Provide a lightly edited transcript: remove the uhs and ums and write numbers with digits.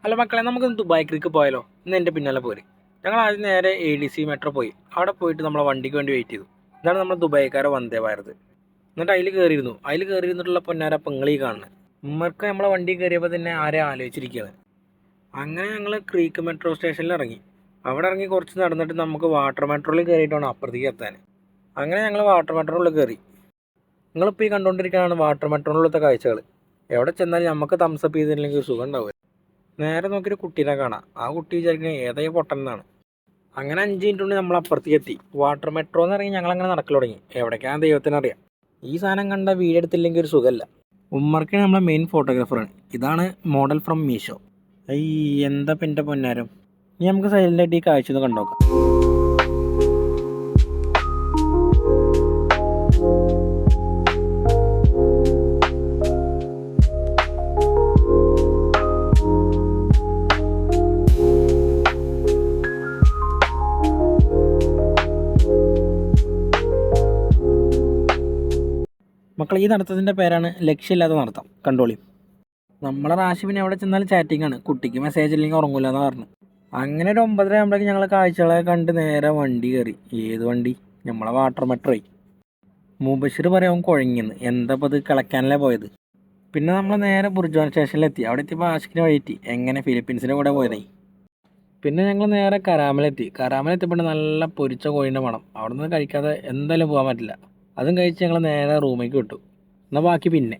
അല്ല മക്കളെ, നമുക്കൊന്ന് ദുബായ് ക്രീക്ക് പോയാലോ? ഇന്ന് എൻ്റെ പിന്നാലെ പോര്. ഞങ്ങൾ ആദ്യം നേരെ ADC മെട്രോ പോയി. അവിടെ പോയിട്ട് നമ്മളെ വണ്ടിക്ക് വേണ്ടി വെയിറ്റ് ചെയ്തു. ഇതാണ് നമ്മൾ ദുബായ്ക്കാരെ വന്ദേ ഭാരത്. എന്നിട്ട് അതിൽ കയറിയിരുന്നു. അതിൽ കയറിയിരുന്നിട്ടുള്ള പൊന്നാര പെങ്ങളീ കാണുന്നത്. ഉമ്മർക്ക് നമ്മളെ വണ്ടി കയറിയപ്പോൾ തന്നെ ആരെ ആലോചിച്ചിരിക്കുകയാണ്. അങ്ങനെ ഞങ്ങൾ ക്രീക്ക് മെട്രോ സ്റ്റേഷനിൽ ഇറങ്ങി. അവിടെ ഇറങ്ങി കുറച്ച് നടന്നിട്ട് നമുക്ക് വാട്ടർ മെട്രോയിൽ കയറിയിട്ട് വേണം അപ്പുറത്തേക്ക് എത്താൻ. അങ്ങനെ ഞങ്ങൾ വാട്ടർ മെട്രോയിൽ കയറി. നിങ്ങളിപ്പോൾ ഈ കണ്ടുകൊണ്ടിരിക്കുകയാണ് വാട്ടർ മെട്രോയിലത്തെ കാഴ്ചകൾ. എവിടെ ചെന്നാലും നമുക്ക് തംസപ്പ് ചെയ്തില്ലെങ്കിൽ സുഖം ഉണ്ടാവുക. നേരെ നോക്കിയൊരു കുട്ടീനെ കാണാം. ആ കുട്ടി വിചാരിക്കുന്നത് ഏതായി പൊട്ടനാണ്. അങ്ങനെ 5 മിനിറ്റ് കൊണ്ട് നമ്മൾ അപ്പുറത്തേക്ക് എത്തി. വാട്ടർ മെട്രോ എന്ന് ഇറങ്ങി ഞങ്ങളങ്ങനെ നടക്കൽ തുടങ്ങി. എവിടേക്കാണ് ദൈവത്തിനറിയാം. ഈ സാധനം കണ്ട വീഡിയോ എടുത്തില്ലെങ്കിൽ ഒരു സുഖമല്ല. ഉമ്മർക്ക് നമ്മളെ മെയിൻ ഫോട്ടോഗ്രാഫറാണ്. ഇതാണ് മോഡൽ ഫ്രം മീഷോ. എന്താ എൻ്റെ പൊന്നാരം. ഇനി നമുക്ക് സൈലൻ്റായിട്ട് ഈ കാഴ്ച ഒന്ന് കണ്ടോക്കാം. മക്കൾ, ഈ നടത്തത്തിൻ്റെ പേരാണ് ലക്ഷ്യമില്ലാത്ത നടത്തം. കണ്ടോളി. നമ്മളെ റാഷിബിന് എവിടെ ചെന്നാലും ചാറ്റിംഗ് ആണ്. കുട്ടിക്ക് മെസ്സേജ് ഇല്ലെങ്കിൽ ഉറങ്ങൂല എന്ന് പറഞ്ഞു. അങ്ങനെ ഒരു 9:30 ആകുമ്പോഴേക്കും ഞങ്ങൾ കാഴ്ചകളെ കണ്ട് നേരെ വണ്ടി കയറി. ഏത് വണ്ടി? നമ്മളെ വാട്ടർ മെട്രോയി. മുബഷിർ പറയാൻ കുഴങ്ങിയെന്ന്. എന്താ ഇപ്പോൾ ഇത് കളക്കാനല്ലേ പോയത്. പിന്നെ നമ്മൾ നേരെ ബുർജുവാൻ സ്റ്റേഷനിലെത്തി. അവിടെ എത്തിയപ്പോൾ ആഷിക്കിന് വഴിയെത്തി. എങ്ങനെ ഫിലിപ്പീൻസിൻ്റെ കൂടെ പോയതായി. പിന്നെ ഞങ്ങൾ നേരെ കരാമലെത്തിയപ്പോൾ നല്ല പൊരിച്ച കോഴിൻ്റെ മണം. അവിടെ നിന്ന് കഴിക്കാതെ എന്തായാലും പോകാൻ പറ്റില്ല. അതും കഴിച്ച് ഞങ്ങൾ നേരെ റൂമിലേക്ക് വിട്ടു. എന്നാൽ ബാക്കി പിന്നെ